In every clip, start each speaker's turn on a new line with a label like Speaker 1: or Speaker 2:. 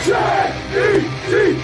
Speaker 1: J-E-T-A-J-J-J.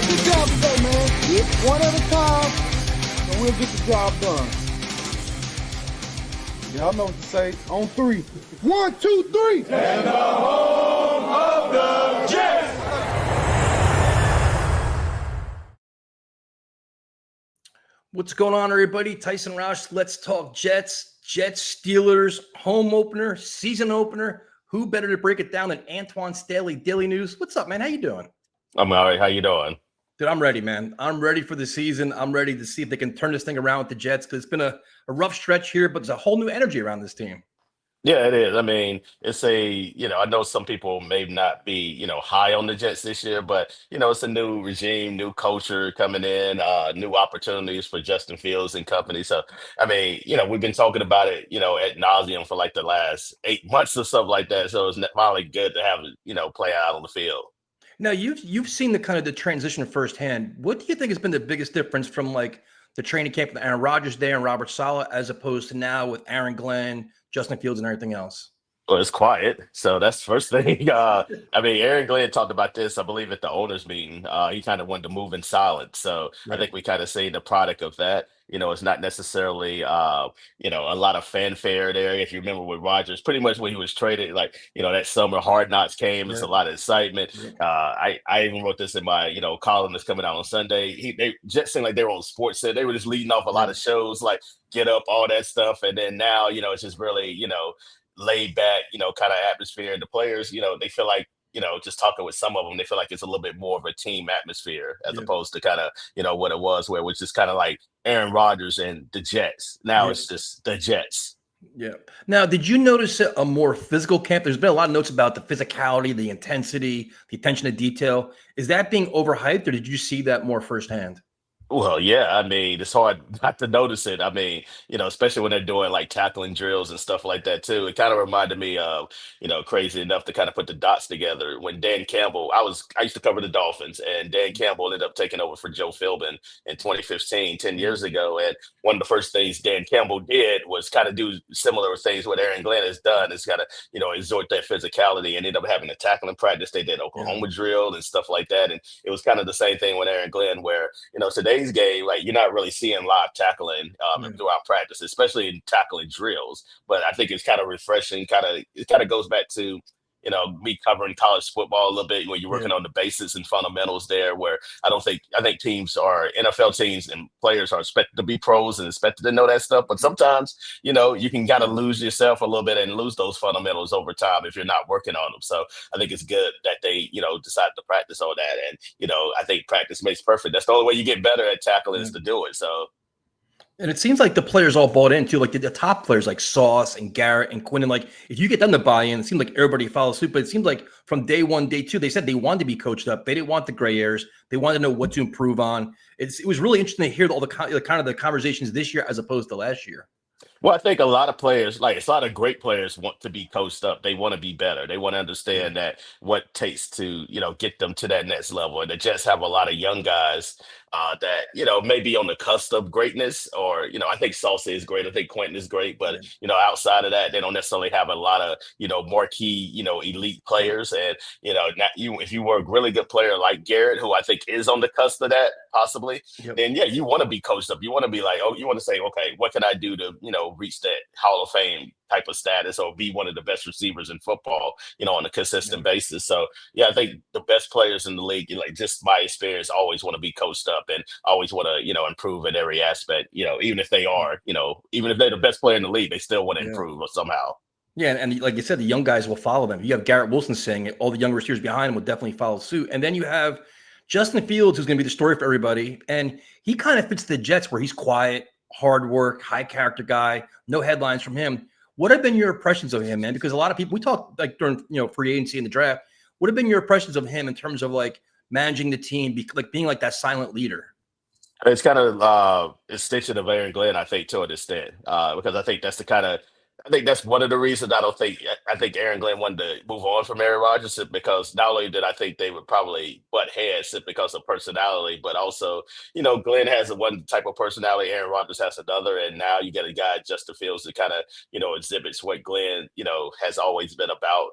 Speaker 2: Good job today, man. It's one at a time, and we'll get the job done. Y'all know what to say. On three. 1, 2, 3.
Speaker 1: And the home of the Jets.
Speaker 3: What's going on, everybody? Tyson Roush, let's talk Jets. Jets, Steelers, home opener, season opener. Who better to break it down than Antwan Staley, Daily News? What's up, man? How you doing?
Speaker 4: I'm all right. How you doing?
Speaker 3: Dude, I'm ready, man. I'm ready for the season. I'm ready to see if they can turn this thing around with the Jets because it's been a rough stretch here, but there's a whole new energy around this team.
Speaker 4: Yeah, it is. I mean, it's I know some people may not be, high on the Jets this year, but, it's a new regime, new culture coming in, new opportunities for Justin Fields and company. So, I mean, we've been talking about it, ad nauseum for like the last 8 months or something like that. So it's finally good to have it, play out on the field.
Speaker 3: Now, you've seen the transition firsthand. What do you think has been the biggest difference from like the training camp with Aaron Rodgers there and Robert Saleh as opposed to now with Aaron Glenn, Justin Fields, and everything else?
Speaker 4: Well, it's quiet. So that's the first thing. I mean, Aaron Glenn talked about this, I believe, at the owners meeting. He kind of wanted to move in silence. So I
Speaker 3: Right.
Speaker 4: think we kind of see the product of that. It's not necessarily, a lot of fanfare there. If you remember with Rodgers, pretty much when he was traded, like, that summer Hard Knocks came, it's a
Speaker 3: Right.
Speaker 4: lot of excitement.
Speaker 3: Right.
Speaker 4: I even wrote this in my, column that's coming out on Sunday. They just seemed like they were on Sports Center. They were just leading off a lot of shows like Get Up, all that stuff. And then now, it's just really, laid back, kind of atmosphere. And the players, they feel like, just talking with some of them, they feel like it's a little bit more of a team atmosphere as
Speaker 3: Yeah.
Speaker 4: opposed to kind of, what it was, where it was just kind of like Aaron Rodgers and the Jets. Now
Speaker 3: Yeah.
Speaker 4: it's just the Jets.
Speaker 3: Yeah. Now, did you notice a more physical camp? There's been a lot of notes about the physicality, the intensity, the attention to detail. Is that being overhyped, or did you see that more firsthand?
Speaker 4: Well, yeah, I mean, it's hard not to notice it. I mean, especially when they're doing like tackling drills and stuff like that too. It kind of reminded me of, crazy enough to kind of put the dots together. When Dan Campbell, I used to cover the Dolphins, and Dan Campbell ended up taking over for Joe Philbin in 2015, 10 years ago. And one of the first things Dan Campbell did was kind of do similar things what Aaron Glenn has done, is kind of, exhort that physicality, and ended up having a tackling practice. They did Oklahoma drill and stuff like that. And it was kind of the same thing with Aaron Glenn, where, today's game, like, you're not really seeing live tackling throughout practice, especially in tackling drills. But I think it's kind of refreshing. It kind of goes back to me covering college football a little bit, when you're working on the basics and fundamentals there, where I think teams are NFL teams and players are expected to be pros and expected to know that stuff. But sometimes, you can kind of lose yourself a little bit and lose those fundamentals over time if you're not working on them. So I think it's good that they, decided to practice on that. And, I think practice makes perfect. That's the only way you get better at tackling is to do it. So.
Speaker 3: And it seems like the players all bought into, like the top players like Sauce and Garrett and Quinn. And like, if you get them to buy in, it seems like everybody follows suit. But it seems like from day one, day two, they said they wanted to be coached up. They didn't want the gray hairs. They wanted to know what to improve on. It was really interesting to hear all the kind of the conversations this year as opposed to last year.
Speaker 4: Well, I think a lot of players, like it's a lot of great players, want to be coached up. They want to be better. They want to understand that what it takes to, get them to that next level. And the Jets have a lot of young guys that, may be on the cusp of greatness, or, I think Salsa is great. I think Quentin is great. But, outside of that, they don't necessarily have a lot of, marquee, elite players. And, if you were a really good player like Garrett, who I think is on the cusp of that possibly, then yeah, you want to be coached up. You want to be like, you want to say, okay, what can I do to, reach that Hall of Fame type of status, or be one of the best receivers in football, on a consistent basis. So yeah, I think the best players in the league, like just my experience, always want to be coached up and always want to, improve in every aspect, even if they are, even if they're the best player in the league, they still want to improve somehow.
Speaker 3: Yeah, and like you said, the young guys will follow them. You have Garrett Wilson saying it. All the young receivers behind him will definitely follow suit. And then you have Justin Fields, who's going to be the story for everybody. And he kind of fits the Jets, where he's quiet, hard work, high character guy, no headlines from him. What have been your impressions of him, man? Because a lot of people we talked like during free agency and the draft. What have been your impressions of him in terms of like managing the team, being like that silent leader?
Speaker 4: It's kind of extension of Aaron Glenn, I think, to an extent, because I think that's the kind of I think that's one of the reasons I don't think I think Aaron Glenn wanted to move on from Aaron Rodgers is because not only did I think they would probably butt heads simply because of personality, but also Glenn has a one type of personality, Aaron Rodgers has another, and now you get a guy Justin Fields that kind of exhibits what Glenn has always been about.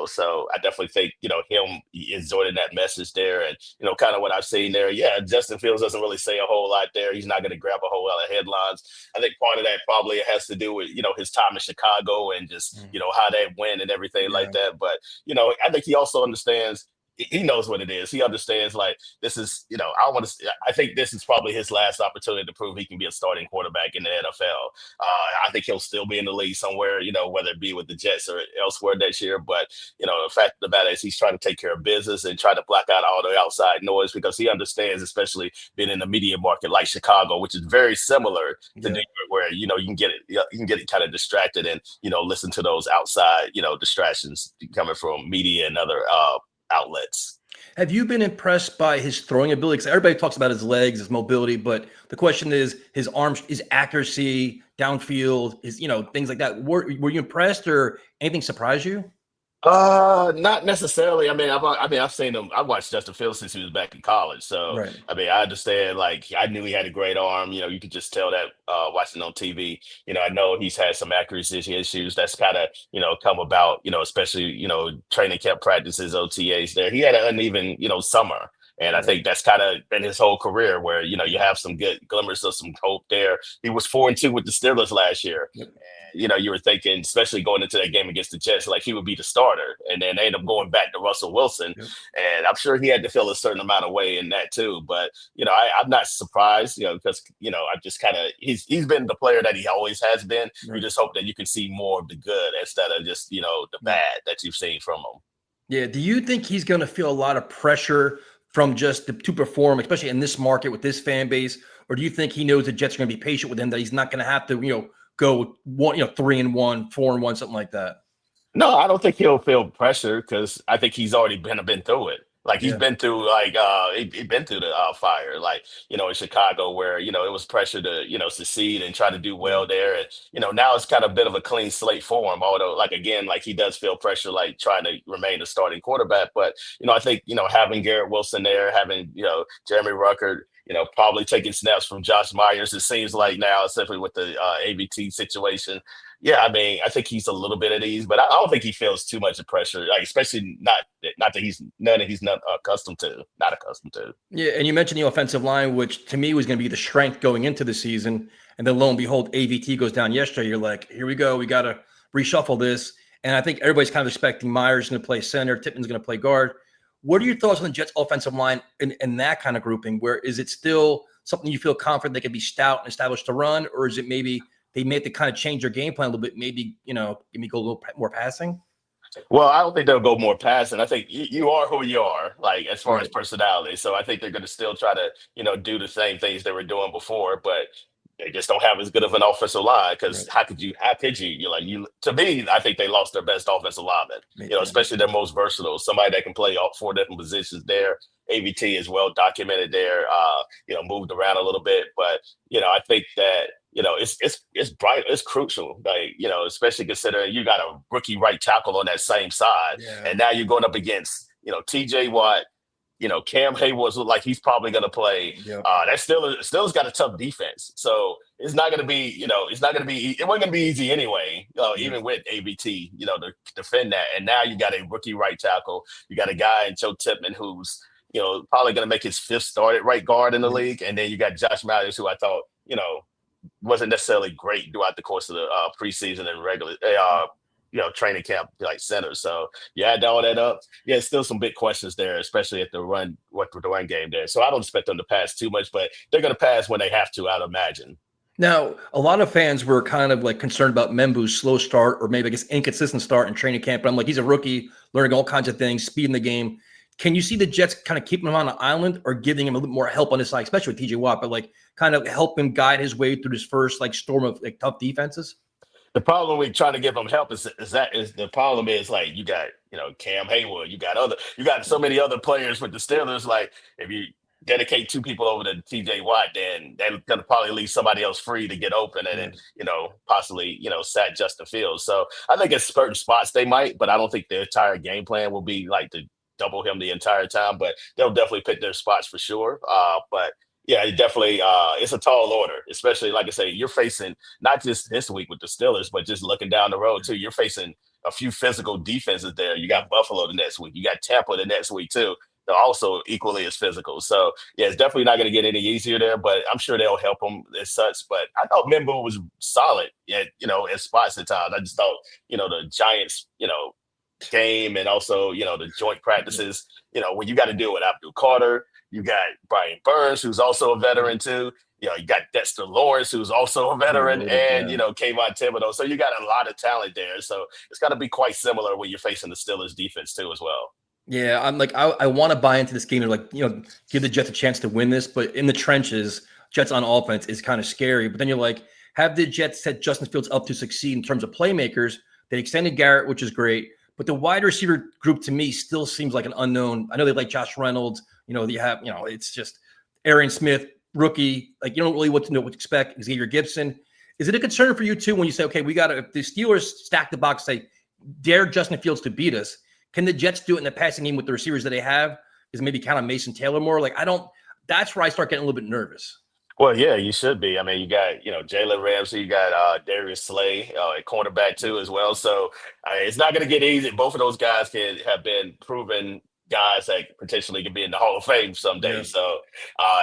Speaker 4: So I definitely think him exhorting that message there, and kind of what I've seen there. Yeah, Justin Fields doesn't really say a whole lot there. He's not going to grab a whole lot of headlines. I think part of that probably has to do with his time in Chicago and just how they win and everything like that. But I think he also understands. He knows what it is. He understands like this is, I want to. I think this is probably his last opportunity to prove he can be a starting quarterback in the NFL. I think he'll still be in the league somewhere, whether it be with the Jets or elsewhere next year. But the fact of the matter is he's trying to take care of business and try to block out all the outside noise because he understands, especially being in the media market like Chicago, which is very similar to New York, where you can get it kind of distracted and listen to those outside distractions coming from media and other outlets.
Speaker 3: Have you been impressed by his throwing ability? Because everybody talks about his legs, his mobility, but the question is his arms, his accuracy, downfield, his things like that. Were you impressed, or anything surprise you?
Speaker 4: Not necessarily. I've seen him. I watched Justin Fields since he was back in college. So,
Speaker 3: Right.
Speaker 4: I understand. Like, I knew he had a great arm. You could just tell that watching on TV. I know he's had some accuracy issues. That's kind of come about. Especially training camp practices, OTAs. There, he had an uneven summer. And I
Speaker 3: Right.
Speaker 4: think that's kind of been his whole career, where you have some good glimmers of some hope there. He was 4-2 with the Steelers last year.
Speaker 3: Yep.
Speaker 4: You were thinking, especially going into that game against the Jets, like he would be the starter. And then they end up going back to Russell Wilson.
Speaker 3: Yep.
Speaker 4: And I'm sure he had to feel a certain amount of way in that too. But, I'm not surprised, because, I'm just kind of, he's been the player that he always has been.
Speaker 3: Right.
Speaker 4: You just hope that you can see more of the good instead of just, the bad that you've seen from him.
Speaker 3: Yeah. Do you think he's going to feel a lot of pressure from just to perform, especially in this market with this fan base? Or do you think he knows the Jets are going to be patient with him, that he's not going to have to, go 3-1, 4-1, something like that?
Speaker 4: No, I don't think he'll feel pressure because I think he's already been through it. Like he's
Speaker 3: Yeah.
Speaker 4: been through he been through the fire, like in Chicago where it was pressure to succeed and try to do well there, and now it's kind of a bit of a clean slate for him. Although like again, like he does feel pressure, like trying to remain a starting quarterback. But I think having Garrett Wilson there, having Jeremy Ruckert, probably taking snaps from Josh Myers. It seems like now, especially with the ABT situation. Yeah, I think he's a little bit at ease, but I don't think he feels too much of pressure, like especially not that he's not accustomed to, not accustomed to.
Speaker 3: Yeah, and you mentioned the offensive line, which to me was going to be the strength going into the season. And then lo and behold, AVT goes down yesterday. You're like, here we go. We got to reshuffle this. And I think everybody's kind of expecting Myers is going to play center, Tippman's going to play guard. What are your thoughts on the Jets offensive line in that kind of grouping? Where is it still something you feel confident they can be stout and established to run? Or is it maybe they may have to kind of change their game plan a little bit, maybe, go a little more passing?
Speaker 4: Well, I don't think they'll go more passing. I think you are who you are, like as far as
Speaker 3: Right.
Speaker 4: personality. So I think they're going to still try to, do the same things they were doing before, but they just don't have as good of an offensive line. Because
Speaker 3: Right.
Speaker 4: how could you? To me, I think they lost their best offensive lineman.
Speaker 3: Yeah.
Speaker 4: Especially their most versatile, somebody that can play all four different positions there. AVT is well documented there. Moved around a little bit, but I think that it's bright, it's crucial. Like especially considering you got a rookie right tackle on that same side,
Speaker 3: Yeah.
Speaker 4: and now you're going up against T.J. Watt. Cam Hayward's look like he's probably going to play.
Speaker 3: Yep.
Speaker 4: That Steelers got a tough defense, so it's not going to be. It wasn't going to be easy anyway. Even with ABT, to defend that, and now you got a rookie right tackle. You got a guy in Joe Tippmann who's probably going to make his fifth start at right guard in the league, and then you got Josh Myers, who I thought wasn't necessarily great throughout the course of the preseason and regular training camp like center. So you add all that up, still some big questions there, especially at the run game there. So I don't expect them to pass too much, but they're going to pass when they have to, I'd imagine.
Speaker 3: Now, a lot of fans were kind of like concerned about Membu's slow start, or maybe I guess inconsistent start in training camp. But I'm like, he's a rookie, learning all kinds of things, speed in the game. Can you see the Jets kind of keeping him on an island or giving him a little more help on his side, especially with TJ Watt, but like kind of help him guide his way through this first like storm of like tough defenses?
Speaker 4: The problem with trying to give them help is the problem is like you got Cam Haywood, you got so many other players with the Steelers. Like if you dedicate two people over to T.J. Watt, then they're gonna probably leave somebody else free to get open and
Speaker 3: Yeah.
Speaker 4: then possibly sack Justin Fields. So I think in certain spots they might, but I don't think the entire game plan will be like to double him the entire time. But they'll definitely pick their spots for sure. But yeah, it definitely it's a tall order, especially like I say, you're facing not just this week with the Steelers, but just looking down the road too. You're facing a few physical defenses there. You got Buffalo the next week. You got Tampa the next week too. They're also equally as physical. So yeah, it's definitely not going to get any easier there, but I'm sure they'll help them as such. But I thought Membo was solid at at spots at times. I just thought the Giants game and also the joint practices. When you got to deal with Abdul Carter, you got Brian Burns, who's also a veteran too. You got Dexter Lawrence, who's also a veteran, and Kayvon Thibodeau. So you got a lot of talent there. So it's got to be quite similar when you're facing the Steelers defense too, as well.
Speaker 3: Yeah, I'm like, I want to buy into this game and like, give the Jets a chance to win this, but in the trenches, Jets on offense is kind of scary. But then you're like, have the Jets set Justin Fields up to succeed in terms of playmakers? They extended Garrett, which is great, but the wide receiver group to me still seems like an unknown. I know they like Josh Reynolds. You have, it's just Aaron Smith, rookie. Like you don't really know what to expect. Xavier Gibson. Is it a concern for you too when you say, okay, we got to, if the Steelers stack the box, say, dare Justin Fields to beat us? Can the Jets do it in the passing game with the receivers that they have? Is maybe kind of Mason Taylor more? Like, that's where I start getting a little bit nervous.
Speaker 4: Well, yeah, you should be. I mean, you got, Jalen Ramsey, you got Darius Slay at cornerback too as well. So it's not going to get easy. Both of those guys have been proven guys that potentially could be in the Hall of Fame someday.
Speaker 3: Yeah.
Speaker 4: So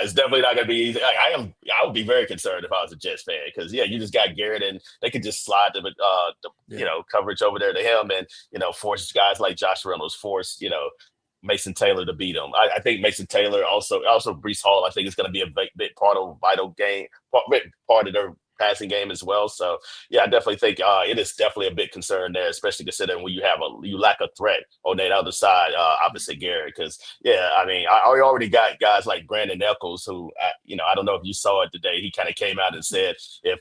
Speaker 4: it's definitely not going to be easy. I would be very concerned if I was a Jets fan because you just got Garrett and they could just slide the coverage over there to him and force guys like Josh Reynolds, force Mason Taylor to beat him. I think Mason Taylor also Brees Hall. I think is going to be a big part of vital game, part of their passing game as well. So yeah, I definitely think it is definitely a big concern there, especially considering when you lack a threat on that other side opposite Garrett. Because I mean, I already got guys like Brandon Eccles who I don't know if you saw it today. He kind of came out and said if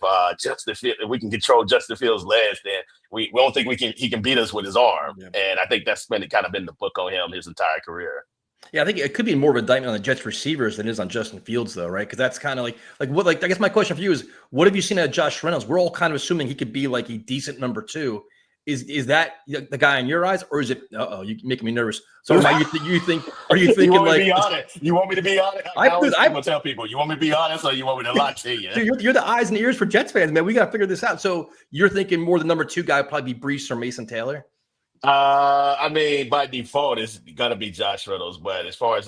Speaker 4: we can control Justin Fields' legs, then we don't think he can beat us with his arm. Yeah. And I think that's been the book on him his entire career.
Speaker 3: Yeah, I think it could be more of a indictment on the Jets receivers than it is on Justin Fields, though, right? Because that's kind of I guess my question for you is, what have you seen out of Josh Reynolds? We're all kind of assuming he could be like a decent number two. Is that the guy in your eyes, or is it? You're making me nervous. So are you thinking
Speaker 4: you want me to be honest? You want me to be honest? I'm gonna tell people. You want me to be honest, or you want me to lie to you?
Speaker 3: Dude, you're the eyes and ears for Jets fans, man. We got to figure this out. So you're thinking more the number two guy would probably be Brees or Mason Taylor?
Speaker 4: I mean, by default, it's gonna be Josh Reynolds. But as far as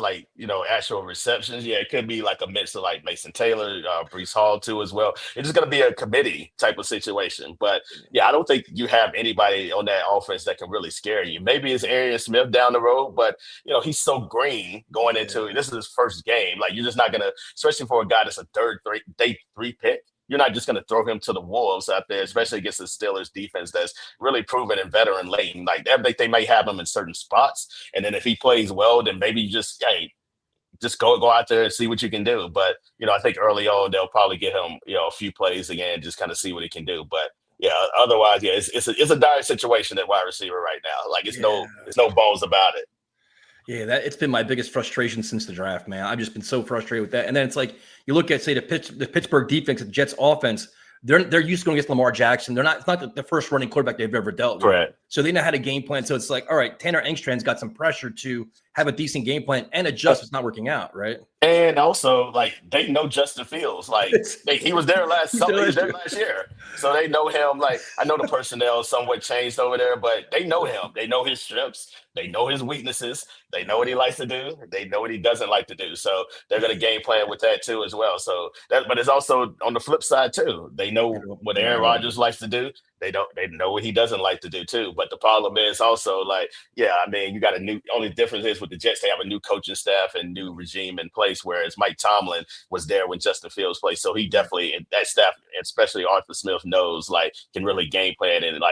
Speaker 4: actual receptions, yeah, it could be like a mix of like Mason Taylor, Brees Hall too as well. It's just gonna be a committee type of situation. But yeah, I don't think you have anybody on that offense that can really scare you. Maybe it's Arian Smith down the road, but he's so green going into it. This is his first game. Like you're just not gonna, especially for a guy that's a day three pick. You're not just going to throw him to the wolves out there, especially against the Steelers defense that's really proven and veteran laden. Like they may have him in certain spots, and then if he plays well, then maybe you just go out there and see what you can do. But I think early on they'll probably get him a few plays again, just kind of see what he can do. But yeah, otherwise, yeah, it's a dire situation at wide receiver right now. Like it's no balls about it.
Speaker 3: Yeah, it's been my biggest frustration since the draft, man. I've just been so frustrated with that. And then it's like you look at, say, the Pittsburgh defense, the Jets offense. They're used to going against Lamar Jackson. It's not the first running quarterback they've ever dealt with.
Speaker 4: Right.
Speaker 3: So they know how to game plan. So it's like, all right, Tanner Engstrand's got some pressure to have a decent game plan and adjust. It's not working out, right?
Speaker 4: And also, they know Justin Fields. He was there last year, so they know him. Like I know the personnel somewhat changed over there, but they know him. They know his strengths. They know his weaknesses. They know what he likes to do. They know what he doesn't like to do. So they're going to game plan with that too as well. So but it's also on the flip side too. They know what Aaron Rodgers likes to do. They know what he doesn't like to do too. But the problem is also you got only difference is with the Jets, they have a new coaching staff and new regime in place, whereas Mike Tomlin was there when Justin Fields played. So he definitely, that staff, especially Arthur Smith, knows can really game plan and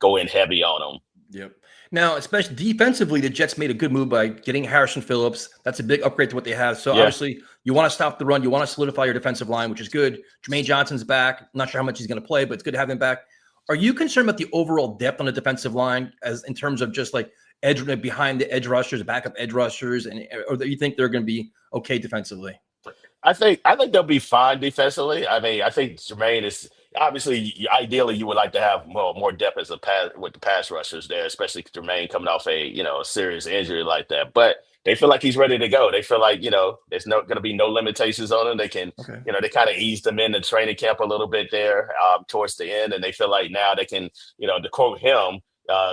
Speaker 4: go in heavy on them.
Speaker 3: Yep. Now, especially defensively, the Jets made a good move by getting Harrison Phillips. That's a big upgrade to what they have. So obviously, you want to stop the run. You want to solidify your defensive line, which is good. Jermaine Johnson's back. Not sure how much he's going to play, but it's good to have him back. Are you concerned about the overall depth on the defensive line as in terms of just like edge behind the edge rushers, backup edge rushers, and or do you think they're going to be okay defensively?
Speaker 4: I think they'll be fine defensively. I mean, I think Jermaine is obviously ideally you would like to have more depth as a pass with the pass rushers there, especially Jermaine coming off a serious injury like that. But they feel like he's ready to go. They feel like there's no going to be no limitations on him. They can
Speaker 3: Okay.
Speaker 4: they kind of eased him in the training camp a little bit there towards the end, and they feel like now they can to quote him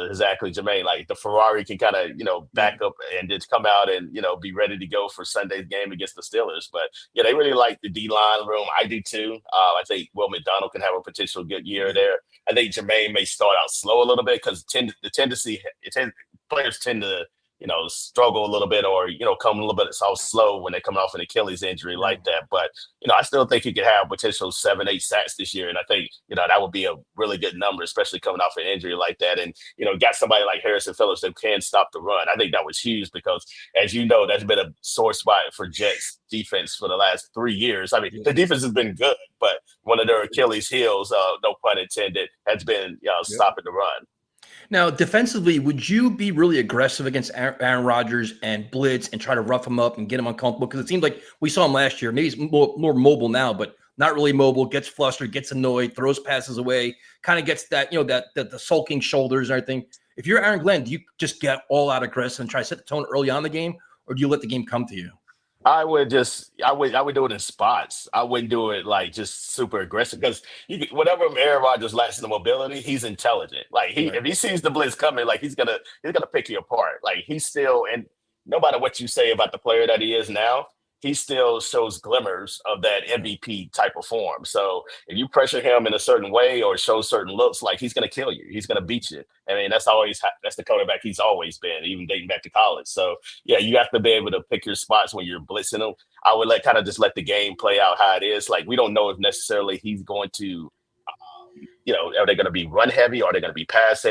Speaker 4: exactly, Jermaine. Like the Ferrari can kind of,
Speaker 3: Yeah.
Speaker 4: back up and just come out and, be ready to go for Sunday's game against the Steelers. But yeah, they really like the D line room. I do too. I think Will McDonald can have a potential good year
Speaker 3: Yeah.
Speaker 4: there. I think Jermaine may start out slow a little bit because the tendency, players tend to, struggle a little bit or, come a little bit so slow when they come off an Achilles injury
Speaker 3: Yeah.
Speaker 4: like that. But, I still think he could have potential 7, 8 sacks this year. And I think, that would be a really good number, especially coming off an injury like that. And, got somebody like Harrison Phillips that can stop the run. I think that was huge because, as you know, that's been a sore spot for Jets defense for the last 3 years. I mean,
Speaker 3: Yeah.
Speaker 4: the defense has been good, but one of their Achilles heels, no pun intended, has been
Speaker 3: Yeah.
Speaker 4: stopping the run.
Speaker 3: Now, defensively, would you be really aggressive against Aaron Rodgers and blitz and try to rough him up and get him uncomfortable? Because it seems like we saw him last year. Maybe he's more mobile now, but not really mobile. Gets flustered, gets annoyed, throws passes away. Kind of gets that that the sulking shoulders and everything. If you're Aaron Glenn, do you just get all out aggressive and try to set the tone early on in the game, or do you let the game come to you?
Speaker 4: I would do it in spots. I wouldn't do it like just super aggressive because whatever Aaron Rodgers lacks in the mobility, he's intelligent. Like
Speaker 3: Right.
Speaker 4: if he sees the blitz coming, like he's gonna pick you apart. Like he's still, and no matter what you say about the player that he is now, he still shows glimmers of that
Speaker 3: Yeah.
Speaker 4: MVP type of form. So if you pressure him in a certain way or show certain looks, like he's gonna kill you. He's gonna beat you. I mean, that's the quarterback he's always been, even dating back to college. So yeah, you have to be able to pick your spots when you're blitzing him. I would just let the game play out how it is. Like we don't know if necessarily he's going to, are they going to be run heavy? Or are they going to be pass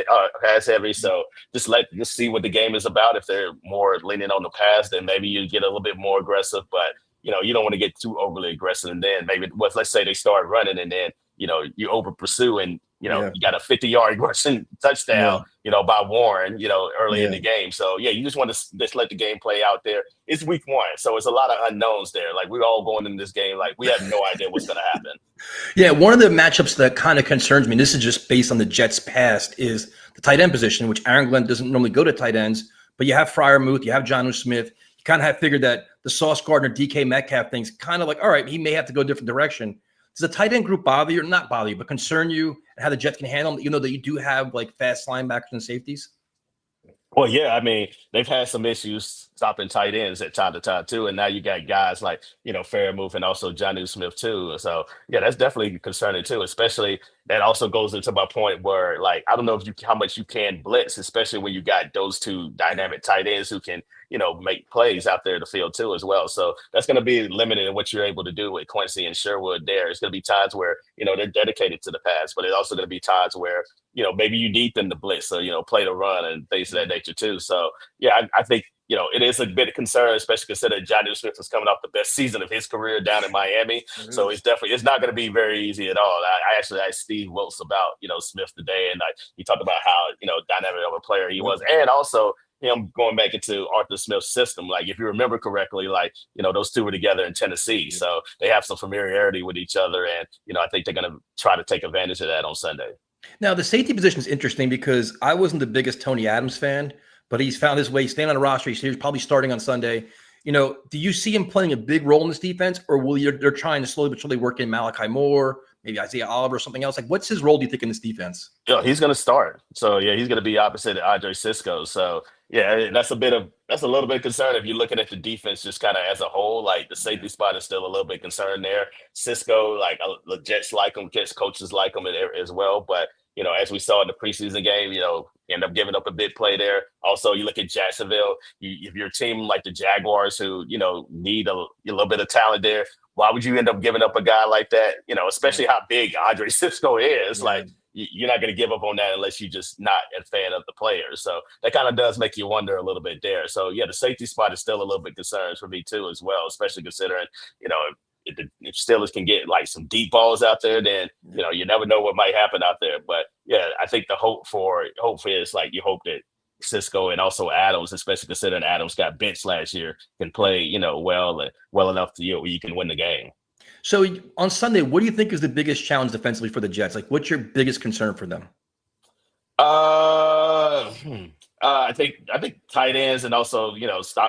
Speaker 4: heavy? So just see what the game is about. If they're more leaning on the pass, then maybe you get a little bit more aggressive. But you don't want to get too overly aggressive. And then maybe let's say they start running, and then you over pursue, and
Speaker 3: Yeah.
Speaker 4: you got a 50-yard rushing touchdown,
Speaker 3: Yeah.
Speaker 4: by Warren, early in
Speaker 3: Yeah.
Speaker 4: the game. So yeah, you just want to just let the game play out there. It's week 1, so it's a lot of unknowns there. Like we're all going in this game, like we have no idea what's going to happen.
Speaker 3: Yeah, one of the matchups that kind of concerns me, this is just based on the Jets' past, is the tight end position, which Aaron Glenn doesn't normally go to tight ends, but you have Fryermuth, you have Jonnu Smith. You kind of have figured that the Sauce Gardner, DK Metcalf thing's kind of like, all right, he may have to go a different direction. Does the tight end group bother you, or not bother you, but concern you and how the Jets can handle them, even though that you do have like fast linebackers and safeties?
Speaker 4: Well, yeah, I mean, they've had some issues stopping tight ends at time to time too, and now you got guys like Fairmouth and also Jonnu Smith too. So yeah, that's definitely concerning too. Especially that also goes into my point where like I don't know if you how much you can blitz, especially when you got those two dynamic tight ends who can make plays out there in the field too as well. So that's going to be limited in what you're able to do with Quincy and Sherwood. There, it's going to be times where they're dedicated to the pass, but it's also going to be times where maybe you need them to blitz, so play the run and things of that nature too. So yeah, I think it is a bit of concern, especially considering Jonnu Smith was coming off the best season of his career down in Miami.
Speaker 3: It
Speaker 4: So
Speaker 3: is.
Speaker 4: it's not going to be very easy at all. I actually asked Steve Wilkes about Smith today, and he talked about how dynamic of a player he
Speaker 3: Yep.
Speaker 4: was, and also him going back into Arthur Smith's system. Like if you remember correctly, like those two were together in Tennessee,
Speaker 3: Yeah.
Speaker 4: so they have some familiarity with each other, and I think they're going to try to take advantage of that on Sunday.
Speaker 3: Now, the safety position is interesting because I wasn't the biggest Tony Adams fan, but he's found his way staying on the roster. He's probably starting on Sunday. Do you see him playing a big role in this defense, or they're trying to slowly but surely work in Malachi Moore, maybe Isaiah Oliver, or something else? Like, what's his role, do you think, in this defense?
Speaker 4: Yeah, he's going to start. So yeah, he's going to be opposite of Andre Cisco. So yeah, that's a little bit concerned if you're looking at the defense just kind of as a whole. Like the
Speaker 3: Yeah.
Speaker 4: safety spot is still a little bit concerned there. Cisco, like the Jets like him, Jets coaches like him as well. But as we saw in the preseason game, end up giving up a big play there. Also, you look at Jacksonville. If your team like the Jaguars, who need a little bit of talent there, why would you end up giving up a guy like that? Especially how big Andre Cisco is.
Speaker 3: Yeah.
Speaker 4: Like you're not going to give up on that unless you're just not a fan of the players. So that kind of does make you wonder a little bit there. So yeah, the safety spot is still a little bit concerned for me too as well, especially considering if Steelers can get like some deep balls out there, then you never know what might happen out there. But yeah, I think the hope is like you hope that Cisco and also Adams, especially considering Adams got benched last year, can play well and well enough to where you can win the game.
Speaker 3: So on Sunday, what do you think is the biggest challenge defensively for the Jets? Like, what's your biggest concern for them?
Speaker 4: Uh, hmm. I think tight ends and also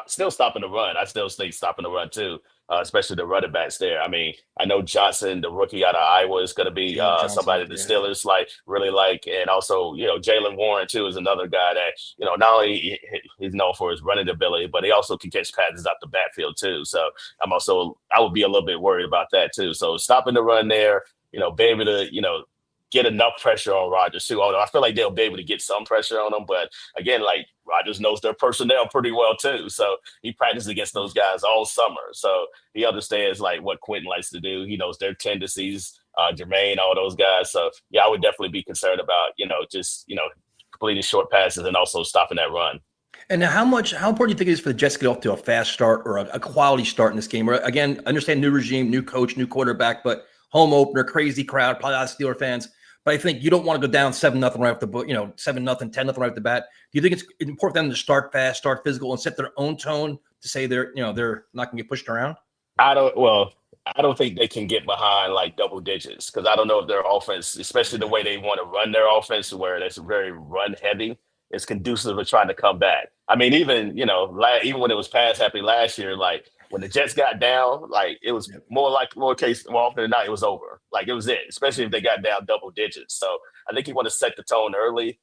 Speaker 4: still stopping the run. I still think stopping the run too, especially the running backs there. I mean, I know Johnson, the rookie out of Iowa, is going to be
Speaker 3: Jalen Johnson,
Speaker 4: somebody the
Speaker 3: yeah.
Speaker 4: Steelers really like, and also Jalen Warren too is another guy that not only he's known for his running ability, but he also can catch passes out the backfield too. So I would be a little bit worried about that too. So stopping the run there, be able to get enough pressure on Rodgers too. Although I feel like they'll be able to get some pressure on him, but again, like Rodgers knows their personnel pretty well too. So he practiced against those guys all summer. So he understands like what Quentin likes to do. He knows their tendencies, Jermaine, all those guys. So yeah, I would definitely be concerned about just completing short passes and also stopping that run.
Speaker 3: And how important do you think it is for the Jets to get off to a fast start or a quality start in this game? Or again, understand new regime, new coach, new quarterback, but home opener, crazy crowd, probably a lot of Steeler fans. But I think you don't want to go down 7-0 right off the 7-0, 10-0 right off the bat. Do you think it's important for them to start fast, start physical, and set their own tone to say they're not going to get pushed around?
Speaker 4: I don't think they can get behind like double digits because I don't know if their offense, especially the way they want to run their offense, where it's very run heavy, is conducive to trying to come back. I mean, even even when it was pass happy last year, like when the Jets got down, like it was more often than not, it was over. Like it was it, especially if they got down double digits. So I think you want to set the tone early.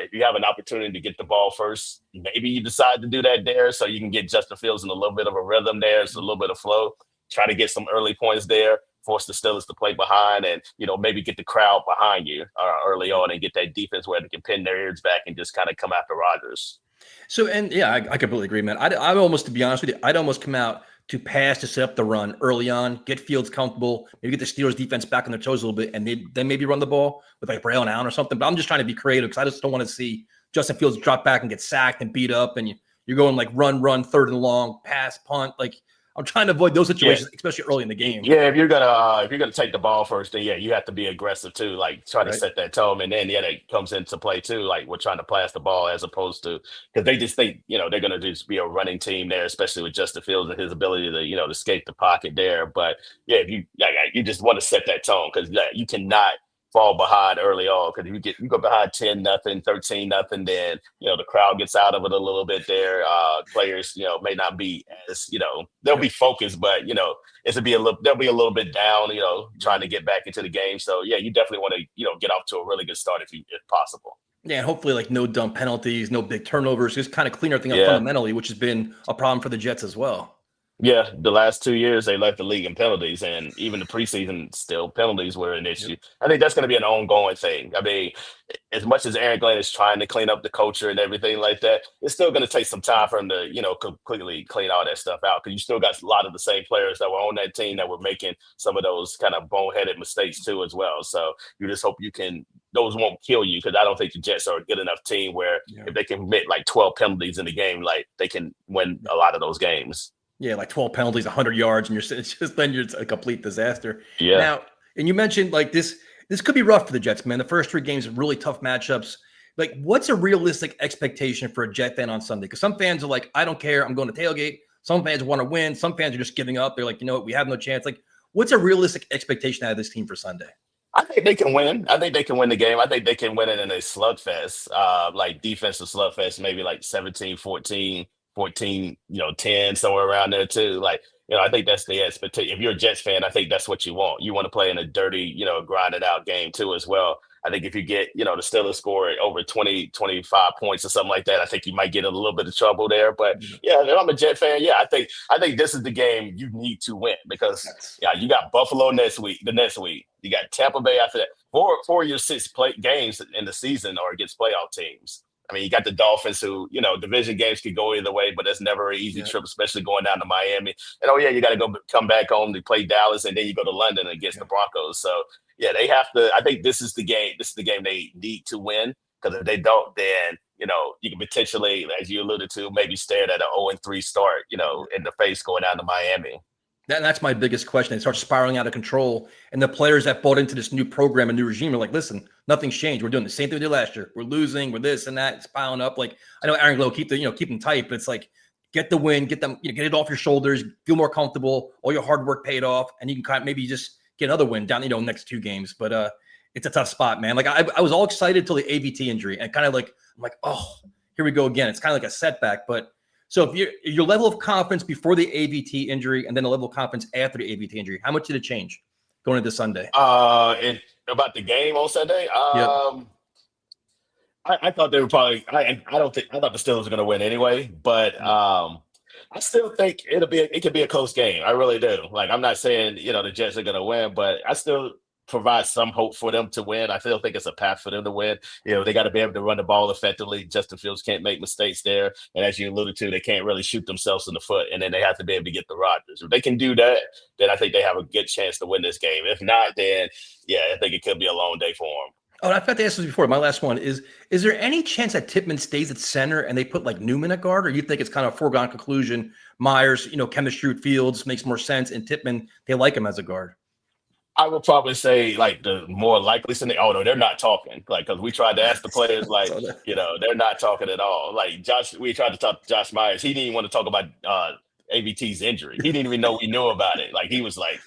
Speaker 4: If you have an opportunity to get the ball first, maybe you decide to do that there so you can get Justin Fields in a little bit of a rhythm there. It's a little bit of flow. Try to get some early points there, force the Steelers to play behind and, maybe get the crowd behind you early on and get that defense where they can pin their ears back and just kind of come after Rodgers.
Speaker 3: So, and yeah, I completely agree, man. I'd almost, to be honest with you, I'd almost come out to pass to set up the run early on, get Fields comfortable, maybe get the Steelers defense back on their toes a little bit, and then maybe run the ball with like Braille and Allen or something. But I'm just trying to be creative because I just don't want to see Justin Fields drop back and get sacked and beat up, and you're going like run, third and long, pass, punt. Like I'm trying to avoid those situations, especially early in the game.
Speaker 4: Yeah, if you're gonna take the ball first, then you have to be aggressive too. Like try to set that tone, and then that comes into play too. Like we're trying to pass the ball as opposed to because they just think they're gonna just be a running team there, especially with Justin Fields and his ability to to escape the pocket there. But yeah, if you just want to set that tone because you cannot fall behind early on because if you go behind 10-0, 13-0, then the crowd gets out of it a little bit there. Players may not be as they'll be focused, but they'll be a little bit down, trying to get back into the game. So yeah, you definitely want to get off to a really good start if possible.
Speaker 3: Yeah, and hopefully like no dumb penalties, no big turnovers, just kind of clean everything up fundamentally, which has been a problem for the Jets as well.
Speaker 4: Yeah, the last 2 years they led the league in penalties, and even the preseason, still penalties were an issue. I think that's going to be an ongoing thing. I mean, as much as Aaron Glenn is trying to clean up the culture and everything like that, it's still going to take some time for him to, completely clean all that stuff out because you still got a lot of the same players that were on that team that were making some of those kind of boneheaded mistakes too as well. So you just hope those won't kill you because I don't think the Jets are a good enough team where if they can commit like 12 penalties in the game, like they can win a lot of those games.
Speaker 3: Yeah, like 12 penalties, 100 yards, and you're a complete disaster.
Speaker 4: Yeah.
Speaker 3: Now, and you mentioned like this could be rough for the Jets, man. The first 3 games are really tough matchups. Like, what's a realistic expectation for a Jet fan on Sunday? Because some fans are like, I don't care, I'm going to tailgate. Some fans want to win. Some fans are just giving up. They're like, we have no chance. Like, what's a realistic expectation out of this team for Sunday?
Speaker 4: I think they can win. I think they can win the game. I think they can win it in a slugfest, like defensive slugfest, maybe like 17-14. 14, 10, somewhere around there too. Like, I think that's the expectation. If you're a Jets fan, I think that's what you want. You want to play in a dirty, grinded out game too as well. I think if you get, the Steelers score over 20, 25 points or something like that, I think you might get in a little bit of trouble there. But yeah, if I'm a Jet fan, I think this is the game you need to win because you got Buffalo the next week. You got Tampa Bay after that. 4 of your 6 games in the season are against playoff teams. I mean, you got the Dolphins who, division games could go either way, but that's never an easy trip, especially going down to Miami. And, you got to come back home to play Dallas, and then you go to London against the Broncos. So, yeah, they have to – I think this is the game. This is the game they need to win because if they don't, then, you can potentially, as you alluded to, maybe stare at an 0-3 start, in the face going down to Miami.
Speaker 3: That's my biggest question. It starts spiraling out of control. And the players that bought into this new program and new regime are like, listen, nothing's changed. We're doing the same thing we did last year. We're losing, we're this and that. It's piling up. Like, I know Aaron Glow keep them tight, but it's like, get the win, get them, get it off your shoulders, feel more comfortable. All your hard work paid off, and you can kind of maybe just get another win down, next 2 games. But it's a tough spot, man. Like I was all excited till the AVT injury, and kind of like I'm like, oh, here we go again. It's kind of like a setback, but. So if your level of confidence before the AVT injury and then the level of confidence after the AVT injury, how much did it change going into Sunday?
Speaker 4: About the game on Sunday.
Speaker 3: Yep.
Speaker 4: I thought they were probably. I don't think I thought the Steelers were going to win anyway, but I still think it could be a close game. I really do. Like I'm not saying the Jets are going to win, but I still provide some hope for them to win. I still think it's a path for them to win. They got to be able to run the ball effectively. Justin Fields can't make mistakes there, and as you alluded to, they can't really shoot themselves in the foot, and then they have to be able to get the Rodgers. If they can do that, then I think they have a good chance to win this game. If not, then I think it could be a long day for them.
Speaker 3: Oh, I forgot to ask this before. My last one is there any chance that Tippmann stays at center and they put like Newman at guard, or you think it's kind of a foregone conclusion? Myers, chemistry with Fields makes more sense, and Tippmann, they like him as a guard.
Speaker 4: I would probably say like the more likely scenario. Oh no, they're not talking. Like because we tried to ask the players, like they're not talking at all. Like we tried to talk to Josh Myers. He didn't even want to talk about AVT's injury. He didn't even know we knew about it. Like he was like,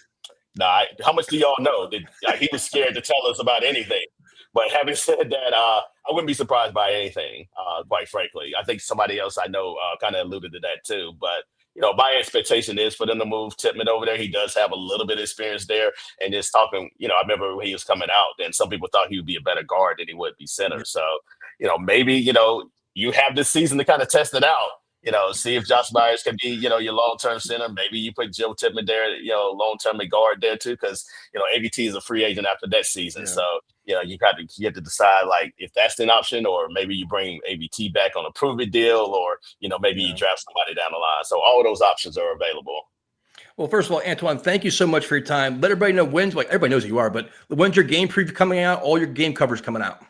Speaker 4: "Nah, how much do y'all know?" He was scared to tell us about anything. But having said that, I wouldn't be surprised by anything. Quite frankly, I think somebody else I know kind of alluded to that too. But my expectation is for them to move Tippmann over there. He does have a little bit of experience there. And just talking, I remember when he was coming out, and some people thought he would be a better guard than he would be center. So, maybe, you have this season to kind of test it out. See if Josh Myers can be, your long-term center. Maybe you put Joe Tippmann there, long-term at guard there too, because, AVT is a free agent after that season. Yeah. So, you have to decide like if that's an option, or maybe you bring AVT back on a prove-it deal, or, maybe you draft somebody down the line. So all of those options are available.
Speaker 3: Well, first of all, Antwan, thank you so much for your time. Let everybody know when's, like everybody knows who you are, but when's your game preview coming out? All your game covers coming out.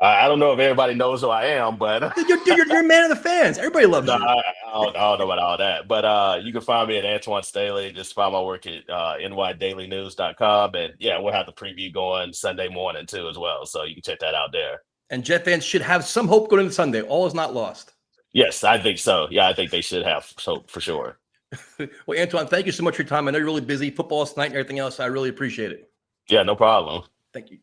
Speaker 4: I don't know if everybody knows who I am, but
Speaker 3: you're a man of the fans. Everybody loves you.
Speaker 4: I don't know about all that, but you can find me at Antwan Staley. Just find my work at nydailynews.com, and we'll have the preview going Sunday morning too as well, so you can check that out there.
Speaker 3: And Jet fans should have some hope going into Sunday. All is not lost.
Speaker 4: Yes, I think so. Yeah, I think they should have hope for sure.
Speaker 3: Well, Antwan, thank you so much for your time. I know you're really busy, football tonight and everything else. I really appreciate it.
Speaker 4: Yeah, no problem.
Speaker 3: Thank you.